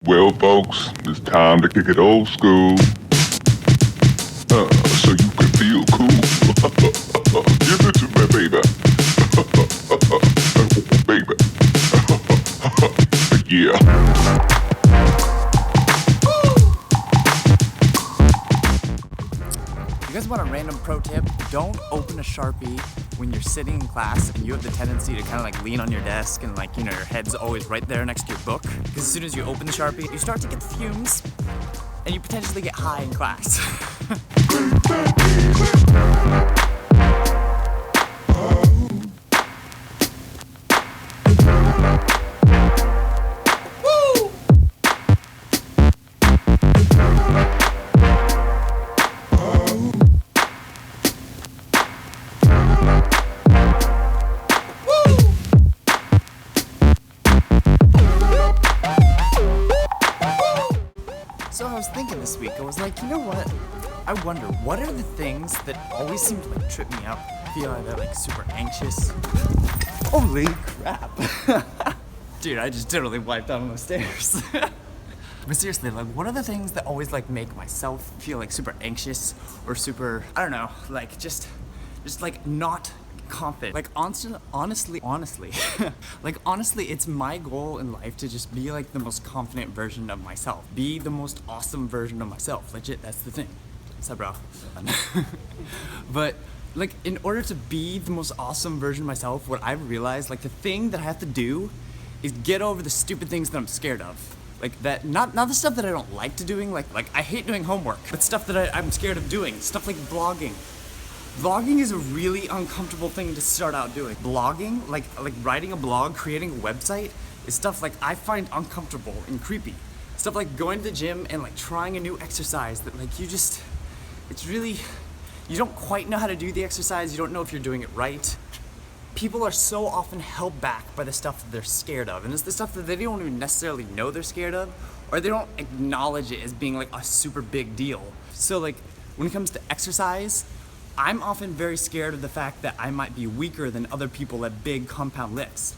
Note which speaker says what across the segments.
Speaker 1: Well, folks, it's time to kick it old school. So you can feel cool. Give it to me, baby. Baby. Yeah.
Speaker 2: You guys want a random pro tip? Don't open a Sharpie when you're sitting in class and you have the tendency to kind of like lean on your desk and like, your head's always right there next to your book. Because as soon as you open the Sharpie, you start to get fumes and you potentially get high in class. So I was thinking this week, I was like, you know what? I wonder, what are the things that always seem to like trip me up? I feel either like super anxious. Holy crap. Dude, I just totally wiped down on the stairs. But seriously, like what are the things that always like make myself feel like super anxious or super, I don't know, like just like not confident. Like honestly, like honestly, it's my goal in life to just be like the most confident version of myself. Be the most awesome version of myself. Legit, that's the thing. What's up, bro? But like in order to be the most awesome version of myself, what I've realized, like the thing that I have to do is get over the stupid things that I'm scared of. Like that, not the stuff that I don't like to doing, like I hate doing homework, but stuff that I'm scared of doing, stuff like vlogging. Vlogging is a really uncomfortable thing to start out doing. Blogging, like writing a blog, creating a website, is stuff like I find uncomfortable and creepy. Stuff like going to the gym and like trying a new exercise that like it's really, you don't quite know how to do the exercise, you don't know if you're doing it right. People are so often held back by the stuff that they're scared of, and it's the stuff that they don't even necessarily know they're scared of, or they don't acknowledge it as being like a super big deal. So like when it comes to exercise, I'm often very scared of the fact that I might be weaker than other people at big compound lifts.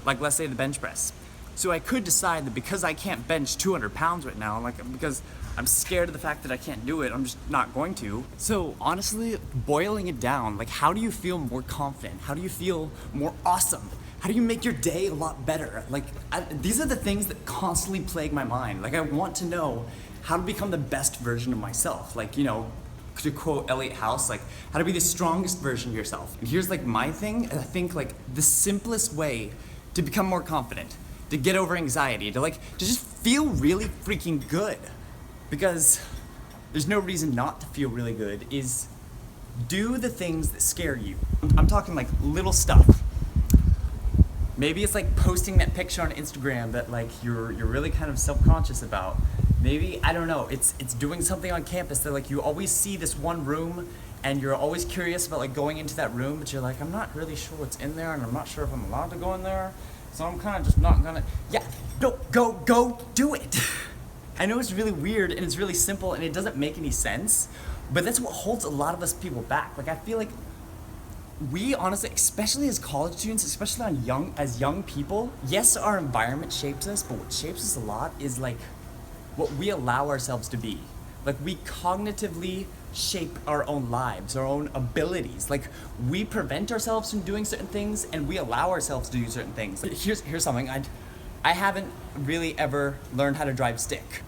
Speaker 2: Like let's say the bench press. So I could decide that because I can't bench 200 pounds right now, like because I'm scared of the fact that I can't do it, I'm just not going to. So honestly, boiling it down, like how do you feel more confident? How do you feel more awesome? How do you make your day a lot better? Like these are the things that constantly plague my mind. Like I want to know how to become the best version of myself. Like, to quote Elliot House, like how to be the strongest version of yourself. And here's like my thing, and I think like the simplest way to become more confident, to get over anxiety, to just feel really freaking good. Because there's no reason not to feel really good, is do the things that scare you. I'm talking like little stuff. Maybe it's like posting that picture on Instagram that like you're really kind of self-conscious about. Maybe, I don't know, it's doing something on campus that like you always see this one room and you're always curious about like going into that room, but you're like, I'm not really sure what's in there and I'm not sure if I'm allowed to go in there, so I'm kind of just not gonna, no, go do it. I know it's really weird and it's really simple and it doesn't make any sense, but that's what holds a lot of us people back. Like I feel like we honestly, especially as college students, especially as young people, yes, our environment shapes us, but what shapes us a lot is like what we allow ourselves to be. Like we cognitively shape our own lives, our own abilities. Like we prevent ourselves from doing certain things and we allow ourselves to do certain things. Here's something, I haven't really ever learned how to drive stick.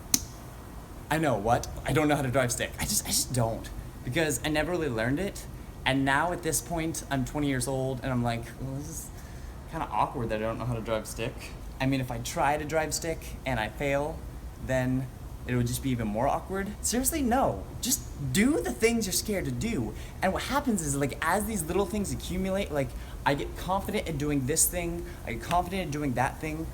Speaker 2: I know, what? I don't know how to drive stick. I just don't. Because I never really learned it. And now at this point, I'm 20 years old and I'm like, well, this is kind of awkward that I don't know how to drive stick. I mean, if I try to drive stick and I fail, then it would just be even more awkward. Seriously, no. Just do the things you're scared to do. And what happens is like as these little things accumulate, like I get confident in doing this thing, I get confident in doing that thing.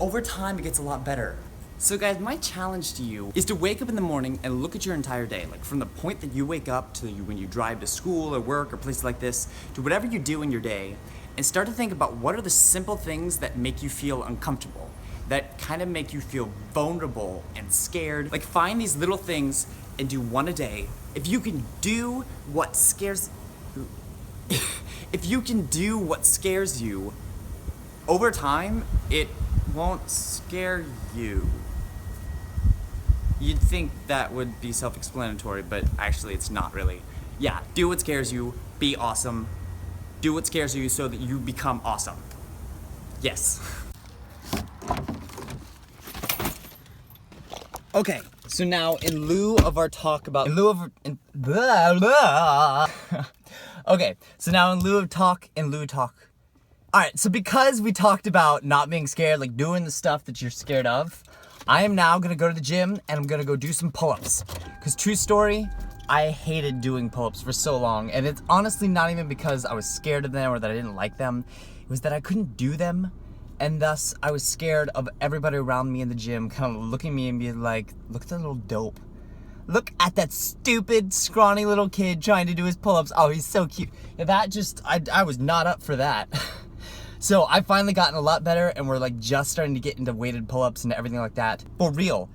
Speaker 2: Over time, it gets a lot better. So guys, my challenge to you is to wake up in the morning and look at your entire day, like from the point that you wake up to when you drive to school or work or places like this, to whatever you do in your day, and start to think about what are the simple things that make you feel uncomfortable, that kind of make you feel vulnerable and scared. Like find these little things and do one a day. If you can do what scares you, over time, it won't scare you. You'd think that would be self-explanatory, but actually it's not really. Yeah, do what scares you, be awesome. Do what scares you so that you become awesome. Yes. Okay, so now in lieu of our talk about, okay, so now in lieu of talk. Alright, so because we talked about not being scared, like doing the stuff that you're scared of, I am now gonna go to the gym and I'm gonna go do some pull-ups. Because true story, I hated doing pull-ups for so long, and it's honestly not even because I was scared of them or that I didn't like them. It was that I couldn't do them, and thus I was scared of everybody around me in the gym kind of looking at me and being like, look at that little dope. Look at that stupid, scrawny little kid trying to do his pull-ups. Oh, he's so cute. Yeah, that just, I was not up for that. So I've finally gotten a lot better, and we're like just starting to get into weighted pull-ups and everything like that. For real,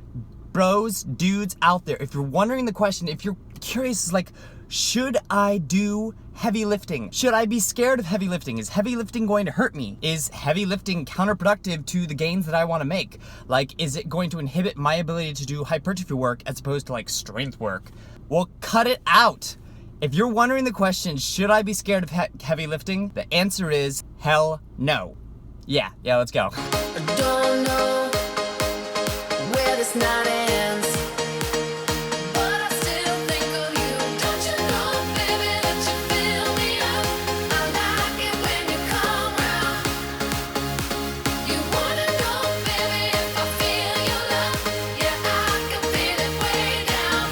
Speaker 2: bros, dudes out there, if you're wondering the question, if you're curious, like, should I do heavy lifting? Should I be scared of heavy lifting? Is heavy lifting going to hurt me? Is heavy lifting counterproductive to the gains that I want to make? Like, is it going to inhibit my ability to do hypertrophy work as opposed to like strength work? Well, cut it out. If you're wondering the question, should I be scared of heavy lifting? The answer is hell no. Yeah, let's go.
Speaker 3: I don't know where this night ends, but I still think of you. Don't you know, baby, that you fill me up? I like it when you come round. You wanna know, baby, if I feel your love? Yeah, I can feel it way down.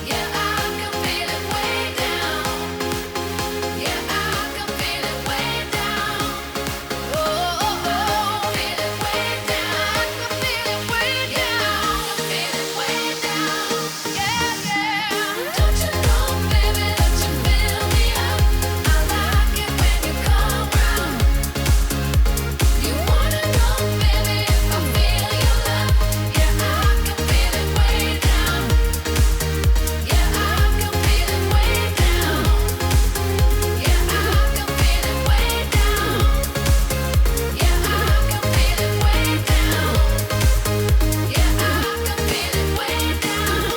Speaker 3: Yeah, I can feel it way down. Yeah, I can feel it way down. Oh, oh, oh, feel it way down. I can feel it way down. Feel it way down. Yeah, yeah. Don't you know, baby, that you fill me up? I like it when you come round. You wanna know, baby, if I feel your love? Yeah, I can feel it way down. Yeah, I can feel it way down. Yeah, I can feel it way down. Yeah, I can feel it way down. Yeah, I can feel it way down.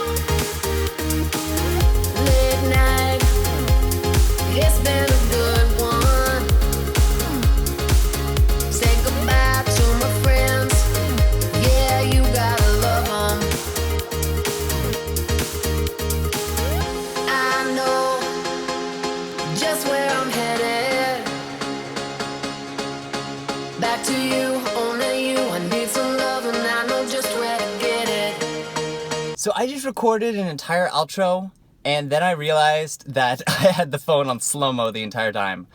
Speaker 3: Late night, it's been a good one. Say goodbye to my friends. Yeah, you gotta love 'em. I know just where I'm headed. Back to you, only you. I need some love and I know just where to get it.
Speaker 2: So I just recorded an entire outro, and then I realized that I had the phone on slow-mo the entire time.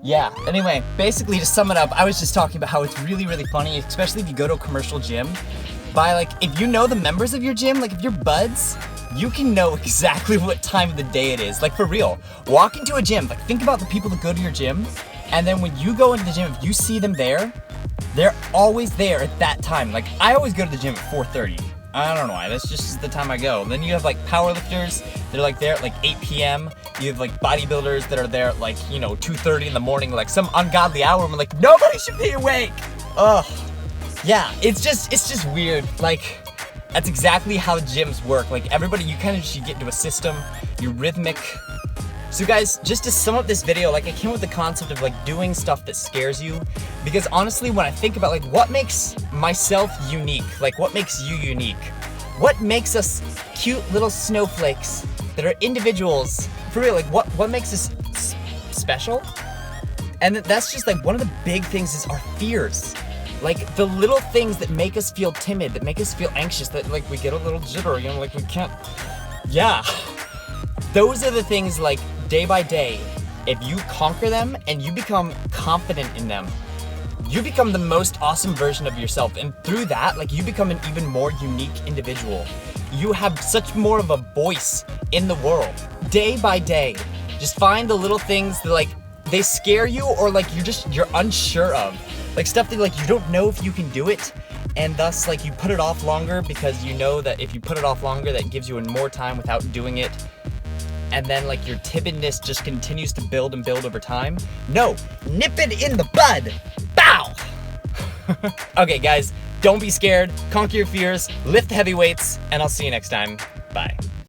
Speaker 2: Yeah, anyway, basically to sum it up, I was just talking about how it's really, really funny, especially if you go to a commercial gym. By like, if you know the members of your gym, like if you're buds, you can know exactly what time of the day it is. Like for real, walk into a gym, like think about the people that go to your gym, and then when you go into the gym, if you see them there, they're always there at that time. Like I always go to the gym at 4:30. I don't know why, that's just the time I go. Then you have like powerlifters, they're like there at like 8 p.m. You have like bodybuilders that are there at like, 2:30 in the morning, like some ungodly hour, and we're like, nobody should be awake. Ugh. Yeah, it's just weird. Like, that's exactly how gyms work. Like everybody, you kind of should get into a system, you're rhythmic. So guys, just to sum up this video, like I came with the concept of like doing stuff that scares you, because honestly, when I think about like what makes myself unique, like what makes you unique, what makes us cute little snowflakes that are individuals, for real, like what makes us special? And that's just like one of the big things is our fears. Like the little things that make us feel timid, that make us feel anxious, that like we get a little jittery, like we can't, yeah. Those are the things like day by day, if you conquer them and you become confident in them, you become the most awesome version of yourself. And through that, like you become an even more unique individual. You have such more of a voice in the world. Day by day, just find the little things that like, they scare you or like you're unsure of. Like stuff that like you don't know if you can do it, and thus like you put it off longer because you know that if you put it off longer, that gives you more time without doing it. And then like your timidness just continues to build and build over time. No, nip it in the bud. Bow! Okay guys,
Speaker 4: Don't be scared, conquer your fears, lift heavy weights, and I'll see you next time. Bye.